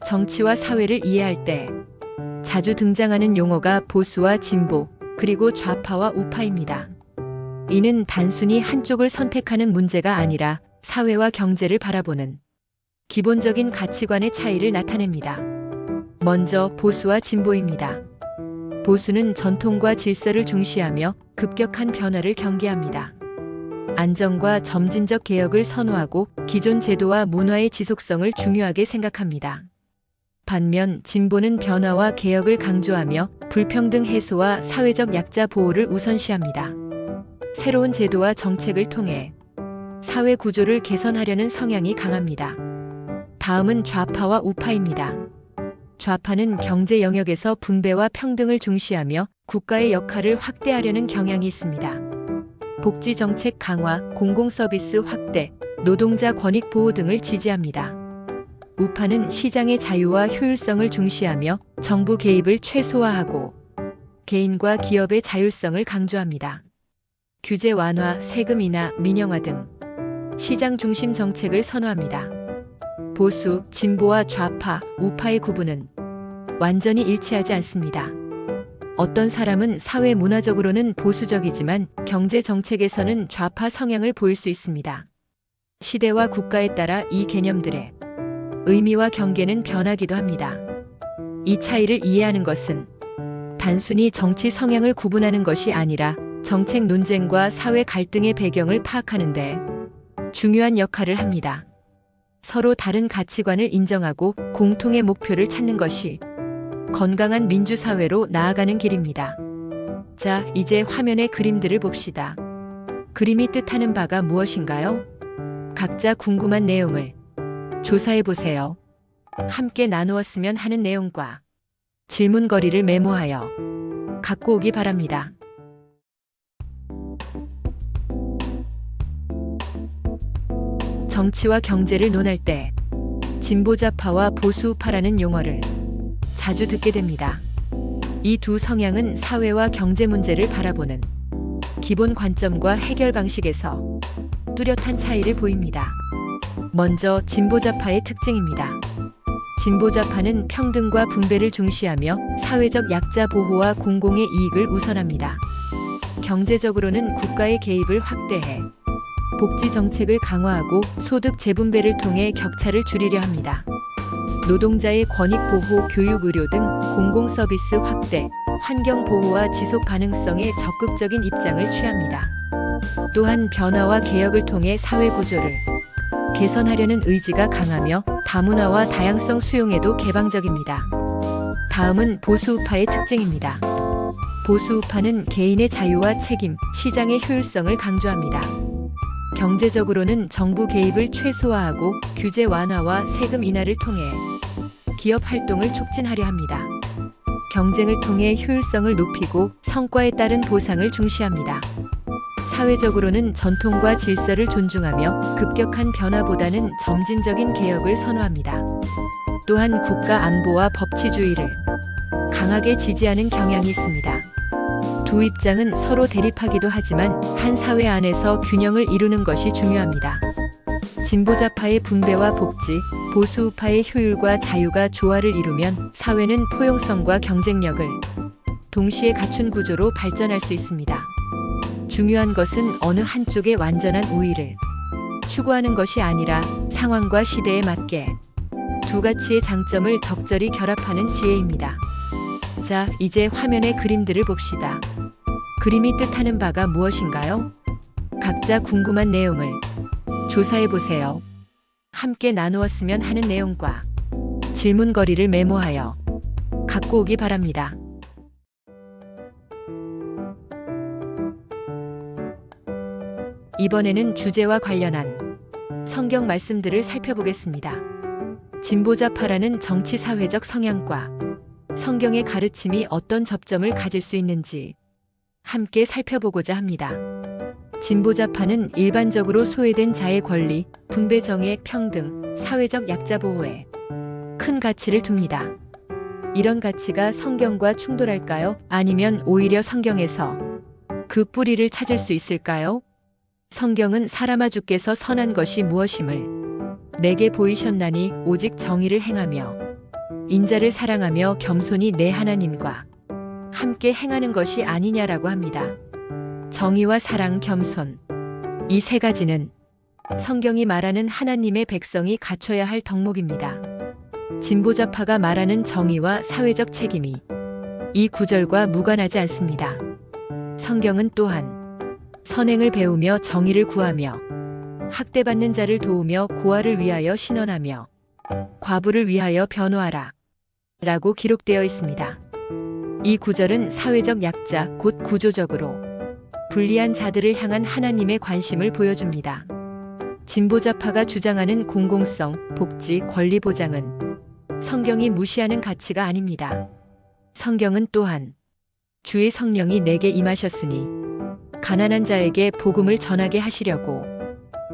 정치와 사회를 이해할 때 자주 등장하는 용어가 보수와 진보, 그리고 좌파와 우파입니다. 이는 단순히 한쪽을 선택하는 문제가 아니라 사회와 경제를 바라보는 기본적인 가치관의 차이를 나타냅니다. 먼저 보수와 진보입니다. 보수는 전통과 질서를 중시하며 급격한 변화를 경계합니다. 안정과 점진적 개혁을 선호하고 기존 제도와 문화의 지속성을 중요하게 생각합니다. 반면 진보는 변화와 개혁을 강조하며 불평등 해소와 사회적 약자 보호를 우선시합니다. 새로운 제도와 정책을 통해 사회 구조를 개선하려는 성향이 강합니다. 다음은 좌파와 우파입니다. 좌파는 경제 영역에서 분배와 평등을 중시하며 국가의 역할을 확대하려는 경향이 있습니다. 복지 정책 강화, 공공서비스 확대, 노동자 권익 보호 등을 지지합니다. 우파는 시장의 자유와 효율성을 중시하며 정부 개입을 최소화하고 개인과 기업의 자율성을 강조합니다. 규제 완화, 세금 인하, 민영화 등 시장 중심 정책을 선호합니다. 보수, 진보와 좌파, 우파의 구분은 완전히 일치하지 않습니다. 어떤 사람은 사회 문화적으로는 보수적이지만 경제 정책에서는 좌파 성향을 보일 수 있습니다. 시대와 국가에 따라 이 개념들의 의미와 경계는 변하기도 합니다. 이 차이를 이해하는 것은 단순히 정치 성향을 구분하는 것이 아니라 정책 논쟁과 사회 갈등의 배경을 파악하는 데 중요한 역할을 합니다. 서로 다른 가치관을 인정하고 공통의 목표를 찾는 것이 건강한 민주사회로 나아가는 길입니다. 자, 이제 화면의 그림들을 봅시다. 그림이 뜻하는 바가 무엇인가요? 각자 궁금한 내용을 조사해보세요. 함께 나누었으면 하는 내용과 질문거리를 메모하여 갖고 오기 바랍니다. 정치와 경제를 논할 때 진보좌파와 보수우파라는 용어를 자주 듣게 됩니다. 이 두 성향은 사회와 경제 문제를 바라보는 기본 관점과 해결 방식에서 뚜렷한 차이를 보입니다. 먼저 진보좌파의 특징입니다. 진보좌파는 평등과 분배를 중시하며 사회적 약자 보호와 공공의 이익을 우선합니다. 경제적으로는 국가의 개입을 확대해 복지 정책을 강화하고 소득 재분배를 통해 격차를 줄이려 합니다. 노동자의 권익 보호, 교육, 의료 등 공공 서비스 확대, 환경 보호와 지속 가능성에 적극적인 입장을 취합니다. 또한 변화와 개혁을 통해 사회 구조를 개선하려는 의지가 강하며 다문화와 다양성 수용에도 개방적입니다. 다음은 보수우파의 특징입니다. 보수우파는 개인의 자유와 책임, 시장의 효율성을 강조합니다. 경제적으로는 정부 개입을 최소화하고 규제 완화와 세금 인하를 통해 기업 활동을 촉진하려 합니다. 경쟁을 통해 효율성을 높이고 성과에 따른 보상을 중시합니다. 사회적으로는 전통과 질서를 존중하며 급격한 변화보다는 점진적인 개혁을 선호합니다. 또한 국가 안보와 법치주의를 강하게 지지하는 경향이 있습니다. 두 입장은 서로 대립하기도 하지만 한 사회 안에서 균형을 이루는 것이 중요합니다. 진보좌파의 분배와 복지, 보수우파의 효율과 자유가 조화를 이루면 사회는 포용성과 경쟁력을 동시에 갖춘 구조로 발전할 수 있습니다. 중요한 것은 어느 한쪽의 완전한 우위를 추구하는 것이 아니라 상황과 시대에 맞게 두 가치의 장점을 적절히 결합하는 지혜입니다. 자, 이제 화면의 그림들을 봅시다. 그림이 뜻하는 바가 무엇인가요? 각자 궁금한 내용을 조사해보세요. 함께 나누었으면 하는 내용과 질문거리를 메모하여 갖고 오기 바랍니다. 이번에는 주제와 관련한 성경 말씀들을 살펴보겠습니다. 진보좌파라는 정치-사회적 성향과 성경의 가르침이 어떤 접점을 가질 수 있는지 함께 살펴보고자 합니다. 진보좌파는 일반적으로 소외된 자의 권리, 분배 정의, 평등, 사회적 약자 보호에 큰 가치를 둡니다. 이런 가치가 성경과 충돌할까요? 아니면 오히려 성경에서 그 뿌리를 찾을 수 있을까요? 성경은 사람아 주께서 선한 것이 무엇임을 내게 보이셨나니 오직 정의를 행하며 인자를 사랑하며 겸손히 내 하나님과 함께 행하는 것이 아니냐라고 합니다. 정의와 사랑, 겸손. 이 세 가지는 성경이 말하는 하나님의 백성이 갖춰야 할 덕목입니다. 진보좌파가 말하는 정의와 사회적 책임이 이 구절과 무관하지 않습니다. 성경은 또한 선행을 배우며 정의를 구하며 학대받는 자를 도우며 고아를 위하여 신원하며 과부를 위하여 변호하라 라고 기록되어 있습니다. 이 구절은 사회적 약자, 곧 구조적으로 불리한 자들을 향한 하나님의 관심을 보여줍니다. 진보좌파가 주장하는 공공성, 복지, 권리 보장은 성경이 무시하는 가치가 아닙니다. 성경은 또한 주의 성령이 내게 임하셨으니 가난한 자에게 복음을 전하게 하시려고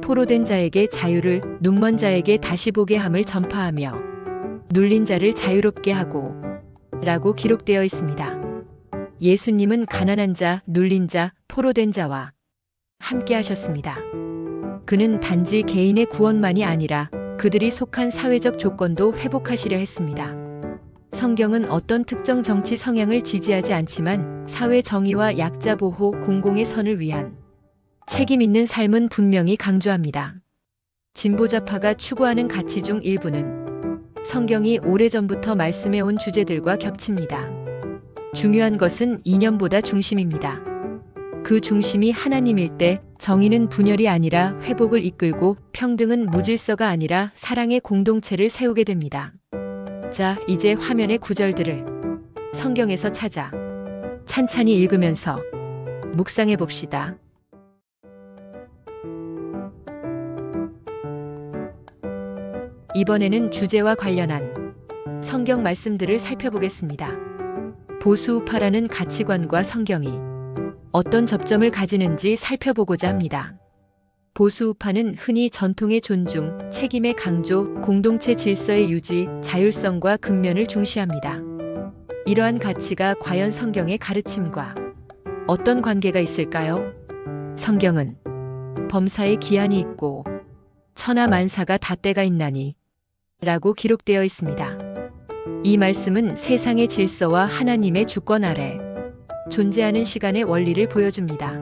포로된 자에게 자유를, 눈먼 자에게 다시 보게 함을 전파하며 눌린 자를 자유롭게 하고 라고 기록되어 있습니다. 예수님은 가난한 자, 눌린 자, 포로된 자와 함께 하셨습니다. 그는 단지 개인의 구원만이 아니라 그들이 속한 사회적 조건도 회복하시려 했습니다. 성경은 어떤 특정 정치 성향을 지지하지 않지만 사회 정의와 약자 보호, 공공의 선을 위한 책임 있는 삶은 분명히 강조합니다. 진보좌파가 추구하는 가치 중 일부는 성경이 오래전부터 말씀해 온 주제들과 겹칩니다. 중요한 것은 이념보다 중심입니다. 그 중심이 하나님일 때 정의는 분열이 아니라 회복을 이끌고 평등은 무질서가 아니라 사랑의 공동체를 세우게 됩니다. 자, 이제 화면의 구절들을 성경에서 찾아 찬찬히 읽으면서 묵상해 봅시다. 이번에는 주제와 관련한 성경 말씀들을 살펴보겠습니다. 보수우파라는 가치관과 성경이 어떤 접점을 가지는지 살펴보고자 합니다. 보수우파는 흔히 전통의 존중, 책임의 강조, 공동체 질서의 유지, 자율성과 근면을 중시합니다. 이러한 가치가 과연 성경의 가르침과 어떤 관계가 있을까요? 성경은 범사에 기한이 있고 천하 만사가 다 때가 있나니 라고 기록되어 있습니다. 이 말씀은 세상의 질서와 하나님의 주권 아래 존재하는 시간의 원리를 보여줍니다.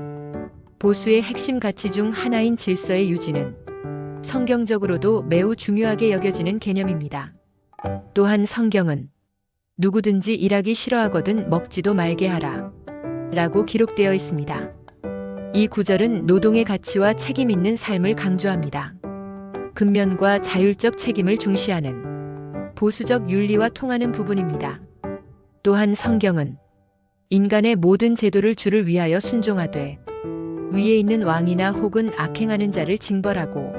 보수의 핵심 가치 중 하나인 질서의 유지는 성경적으로도 매우 중요하게 여겨지는 개념입니다. 또한 성경은 누구든지 일하기 싫어하거든 먹지도 말게 하라 라고 기록되어 있습니다. 이 구절은 노동의 가치와 책임 있는 삶을 강조합니다. 근면과 자율적 책임을 중시하는 보수적 윤리와 통하는 부분입니다. 또한 성경은 인간의 모든 제도를 주를 위하여 순종하되 위에 있는 왕이나 혹은 악행하는 자를 징벌하고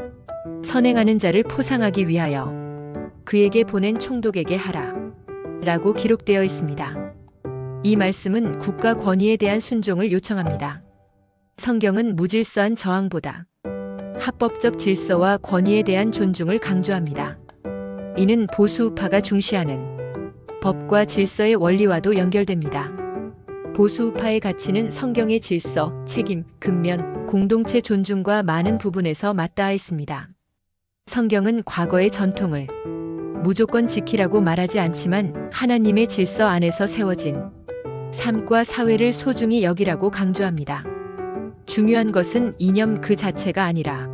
선행하는 자를 포상하기 위하여 그에게 보낸 총독에게 하라 라고 기록되어 있습니다. 이 말씀은 국가 권위에 대한 순종을 요청합니다. 성경은 무질서한 저항보다 합법적 질서와 권위에 대한 존중을 강조합니다. 이는 보수우파가 중시하는 법과 질서의 원리와도 연결됩니다. 보수우파의 가치는 성경의 질서, 책임, 근면, 공동체 존중과 많은 부분에서 맞닿아 있습니다. 성경은 과거의 전통을 무조건 지키라고 말하지 않지만 하나님의 질서 안에서 세워진 삶과 사회를 소중히 여기라고 강조합니다. 중요한 것은 이념 그 자체가 아니라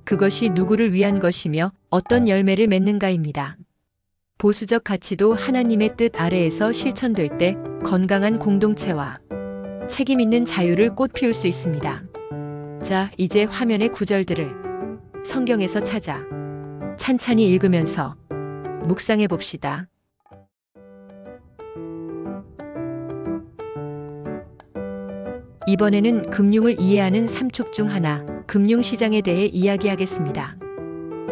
그것이 누구를 위한 것이며 어떤 열매를 맺는가입니다. 보수적 가치도 하나님의 뜻 아래에서 실천될 때 건강한 공동체와 책임 있는 자유를 꽃피울 수 있습니다. 자, 이제 화면의 구절들을 성경에서 찾아 찬찬히 읽으면서 묵상해 봅시다. 이번에는 금융을 이해하는 3촉 중 하나, 금융시장에 대해 이야기하겠습니다.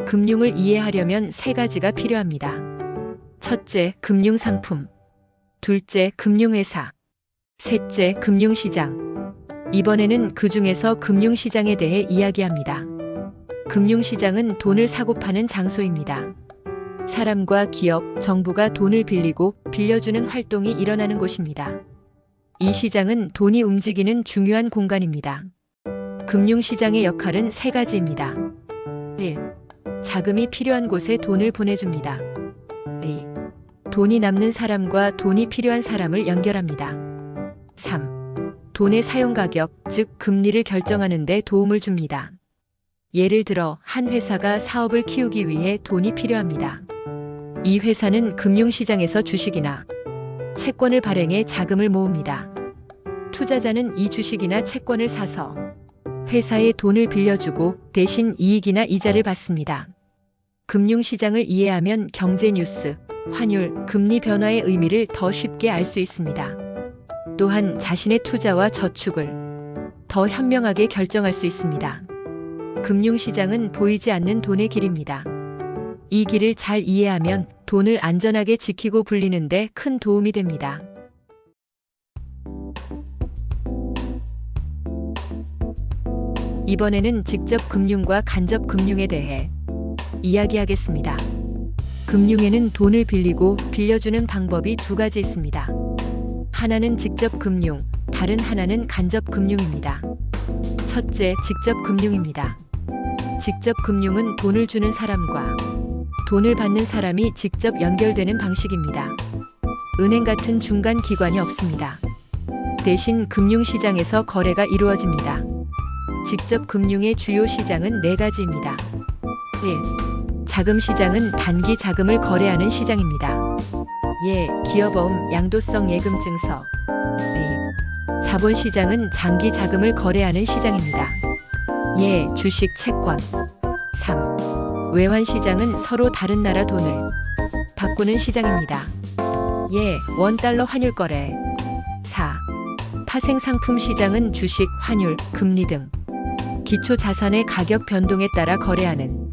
금융을 이해하려면 세 가지가 필요합니다. 첫째, 금융상품. 둘째, 금융회사. 셋째, 금융시장. 이번에는 그 중에서 금융시장에 대해 이야기합니다. 금융시장은 돈을 사고 파는 장소입니다. 사람과 기업, 정부가 돈을 빌리고 빌려주는 활동이 일어나는 곳입니다. 이 시장은 돈이 움직이는 중요한 공간입니다. 금융시장의 역할은 세 가지입니다. 1. 자금이 필요한 곳에 돈을 보내줍니다. 2. 돈이 남는 사람과 돈이 필요한 사람을 연결합니다. 3. 돈의 사용 가격, 즉 금리를 결정하는 데 도움을 줍니다. 예를 들어 한 회사가 사업을 키우기 위해 돈이 필요합니다. 이 회사는 금융시장에서 주식이나 채권을 발행해 자금을 모읍니다. 투자자는 이 주식이나 채권을 사서 회사에 돈을 빌려주고 대신 이익이나 이자를 받습니다. 금융시장을 이해하면 경제 뉴스, 환율, 금리 변화의 의미를 더 쉽게 알 수 있습니다. 또한 자신의 투자와 저축을 더 현명하게 결정할 수 있습니다. 금융시장은 보이지 않는 돈의 길입니다. 이 길을 잘 이해하면 돈을 안전하게 지키고 불리는 데 큰 도움이 됩니다. 이번에는 직접 금융과 간접 금융에 대해 이야기하겠습니다. 금융에는 돈을 빌리고 빌려주는 방법이 두 가지 있습니다. 하나는 직접 금융, 다른 하나는 간접 금융입니다. 첫째, 직접 금융입니다. 직접 금융은 돈을 주는 사람과 돈을 받는 사람이 직접 연결되는 방식입니다. 은행 같은 중간 기관이 없습니다. 대신 금융시장에서 거래가 이루어집니다. 직접 금융의 주요 시장은 네 가지입니다. 1. 자금 시장은 단기 자금을 거래하는 시장입니다. 예, 기업어음, 양도성 예금 증서. 2. 자본 시장은 장기 자금을 거래하는 시장입니다. 예, 주식, 채권. 3. 외환 시장은 서로 다른 나라 돈을 바꾸는 시장입니다. 예, 원달러 환율 거래. 4. 파생 상품 시장은 주식, 환율, 금리 등 기초 자산의 가격 변동에 따라 거래하는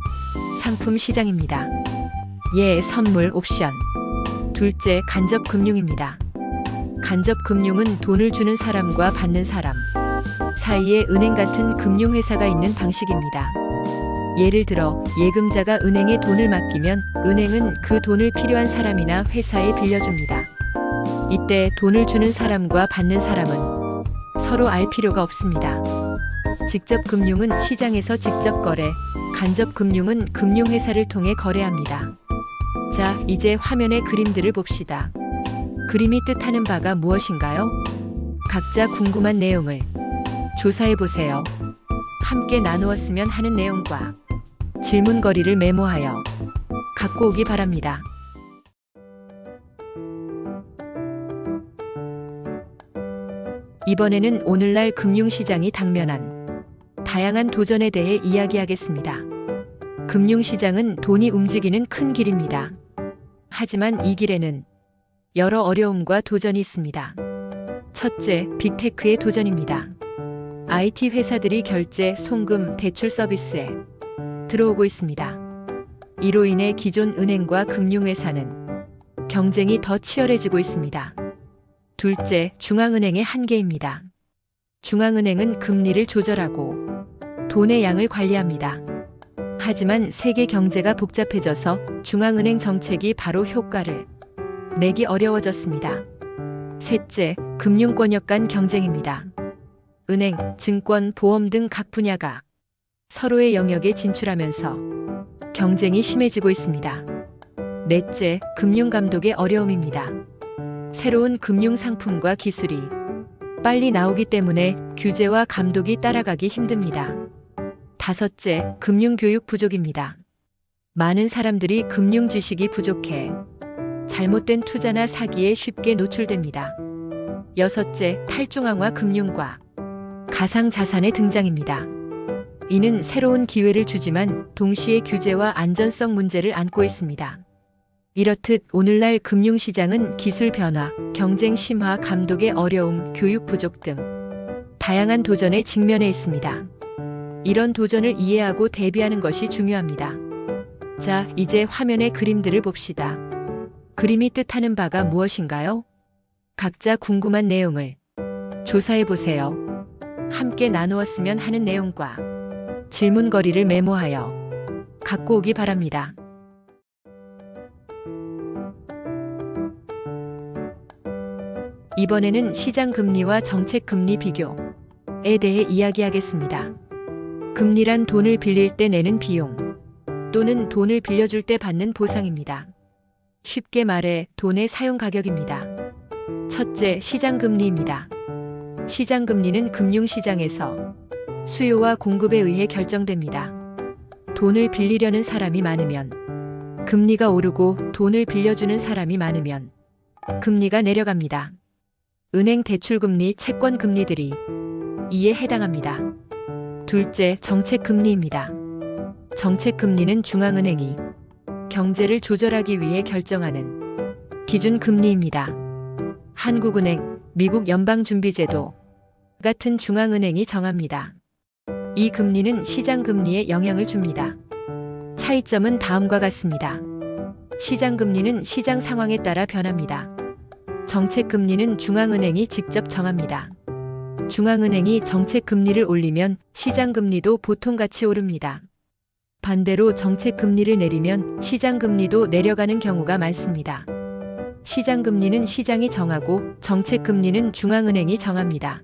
상품 시장입니다. 예, 선물, 옵션. 둘째, 간접 금융입니다. 간접 금융은 돈을 주는 사람과 받는 사람 사이에 은행 같은 금융회사가 있는 방식입니다. 예를 들어 예금자가 은행에 돈을 맡기면 은행은 그 돈을 필요한 사람이나 회사에 빌려줍니다. 이때 돈을 주는 사람과 받는 사람은 서로 알 필요가 없습니다. 직접 금융은 시장에서 직접 거래, 간접 금융은 금융회사를 통해 거래합니다. 자, 이제 화면의 그림들을 봅시다. 그림이 뜻하는 바가 무엇인가요? 각자 궁금한 내용을 조사해보세요. 함께 나누었으면 하는 내용과 질문거리를 메모하여 갖고 오기 바랍니다. 이번에는 오늘날 금융시장이 당면한 다양한 도전에 대해 이야기하겠습니다. 금융시장은 돈이 움직이는 큰 길입니다. 하지만 이 길에는 여러 어려움과 도전이 있습니다. 첫째, 빅테크의 도전입니다. IT 회사들이 결제, 송금, 대출 서비스에 들어오고 있습니다. 이로 인해 기존 은행과 금융회사는 경쟁이 더 치열해지고 있습니다. 둘째, 중앙은행의 한계입니다. 중앙은행은 금리를 조절하고 돈의 양을 관리합니다. 하지만 세계 경제가 복잡해져서 중앙은행 정책이 바로 효과를 내기 어려워졌습니다. 셋째, 금융권역 간 경쟁입니다. 은행, 증권, 보험 등 각 분야가 서로의 영역에 진출하면서 경쟁이 심해지고 있습니다. 넷째, 금융감독의 어려움입니다. 새로운 금융 상품과 기술이 빨리 나오기 때문에 규제와 감독이 따라가기 힘듭니다. 다섯째, 금융교육 부족입니다. 많은 사람들이 금융 지식이 부족해 잘못된 투자나 사기에 쉽게 노출됩니다. 여섯째, 탈중앙화 금융과 가상자산의 등장입니다. 이는 새로운 기회를 주지만 동시에 규제와 안전성 문제를 안고 있습니다. 이렇듯 오늘날 금융시장은 기술 변화, 경쟁 심화, 감독의 어려움, 교육 부족 등 다양한 도전에 직면해 있습니다. 이런 도전을 이해하고 대비하는 것이 중요합니다. 자, 이제 화면의 그림들을 봅시다. 그림이 뜻하는 바가 무엇인가요? 각자 궁금한 내용을 조사해보세요. 함께 나누었으면 하는 내용과 질문거리를 메모하여 갖고 오기 바랍니다. 이번에는 시장 금리와 정책 금리 비교에 대해 이야기하겠습니다. 금리란 돈을 빌릴 때 내는 비용 또는 돈을 빌려줄 때 받는 보상입니다. 쉽게 말해 돈의 사용 가격입니다. 첫째, 시장 금리입니다. 시장 금리는 금융시장에서 수요와 공급에 의해 결정됩니다. 돈을 빌리려는 사람이 많으면 금리가 오르고 돈을 빌려주는 사람이 많으면 금리가 내려갑니다. 은행 대출금리, 채권금리들이 이에 해당합니다. 둘째, 정책금리입니다. 정책금리는 중앙은행이 경제를 조절하기 위해 결정하는 기준금리입니다. 한국은행, 미국 연방준비제도 같은 중앙은행이 정합니다. 이 금리는 시장금리에 영향을 줍니다. 차이점은 다음과 같습니다. 시장금리는 시장 상황에 따라 변합니다. 정책금리는 중앙은행이 직접 정합니다. 중앙은행이 정책금리를 올리면 시장금리도 보통 같이 오릅니다. 반대로 정책금리를 내리면 시장금리도 내려가는 경우가 많습니다. 시장금리는 시장이 정하고 정책금리는 중앙은행이 정합니다.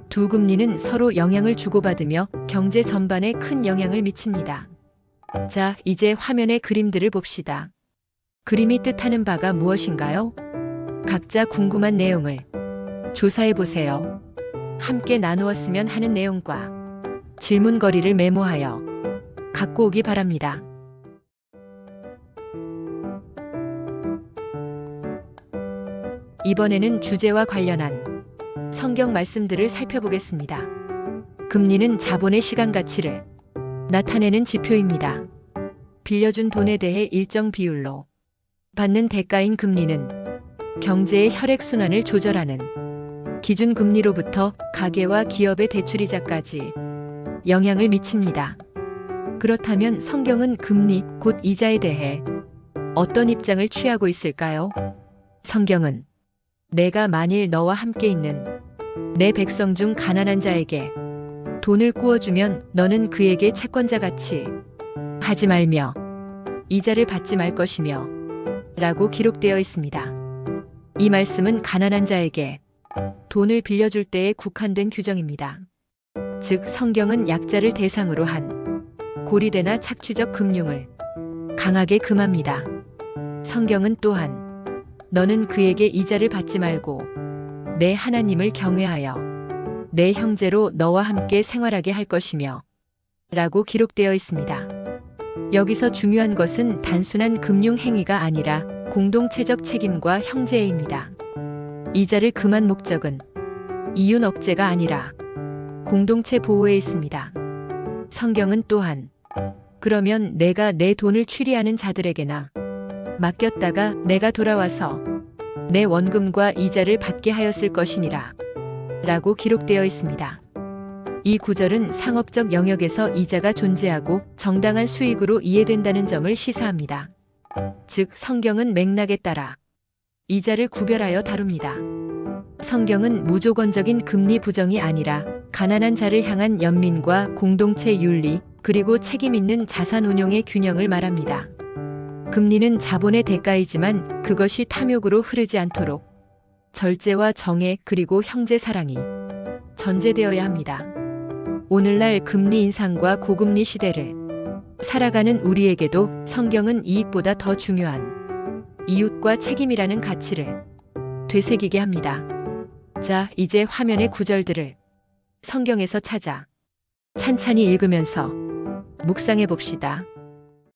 두 금리는 서로 영향을 주고받으며 경제 전반에 큰 영향을 미칩니다. 자, 이제 화면의 그림들을 봅시다. 그림이 뜻하는 바가 무엇인가요? 각자 궁금한 내용을 조사해보세요. 함께 나누었으면 하는 내용과 질문거리를 메모하여 갖고 오기 바랍니다. 이번에는 주제와 관련한 성경 말씀들을 살펴보겠습니다. 금리는 자본의 시간 가치를 나타내는 지표입니다. 빌려준 돈에 대해 일정 비율로 받는 대가인 금리는 경제의 혈액순환을 조절하는 기준금리로부터 가계와 기업의 대출이자까지 영향을 미칩니다. 그렇다면 성경은 금리, 곧 이자에 대해 어떤 입장을 취하고 있을까요? 성경은 내가 만일 너와 함께 있는 내 백성 중 가난한 자에게 돈을 꾸어주면 너는 그에게 채권자같이 하지 말며 이자를 받지 말 것이며 라고 기록되어 있습니다. 이 말씀은 가난한 자에게 돈을 빌려줄 때에 국한된 규정입니다. 즉, 성경은 약자를 대상으로 한 고리대나 착취적 금융을 강하게 금합니다. 성경은 또한 너는 그에게 이자를 받지 말고 내 하나님을 경외하여 내 형제로 너와 함께 생활하게 할 것이며 라고 기록되어 있습니다. 여기서 중요한 것은 단순한 금융 행위가 아니라 공동체적 책임과 형제애입니다. 이자를 금한 목적은 이윤 억제가 아니라 공동체 보호에 있습니다. 성경은 또한 그러면 내가 내 돈을 취리하는 자들에게나 맡겼다가 내가 돌아와서 내 원금과 이자를 받게 하였을 것이니라 라고 기록되어 있습니다. 이 구절은 상업적 영역에서 이자가 존재하고 정당한 수익으로 이해된다는 점을 시사합니다. 즉, 성경은 맥락에 따라 이자를 구별하여 다룹니다. 성경은 무조건적인 금리 부정이 아니라 가난한 자를 향한 연민과 공동체 윤리, 그리고 책임 있는 자산 운용의 균형을 말합니다. 금리는 자본의 대가이지만 그것이 탐욕으로 흐르지 않도록 절제와 정의, 그리고 형제 사랑이 전제되어야 합니다. 오늘날 금리 인상과 고금리 시대를 살아가는 우리에게도 성경은 이익보다 더 중요한 이웃과 책임이라는 가치를 되새기게 합니다. 자, 이제 화면의 구절들을 성경에서 찾아 찬찬히 읽으면서 묵상해 봅시다.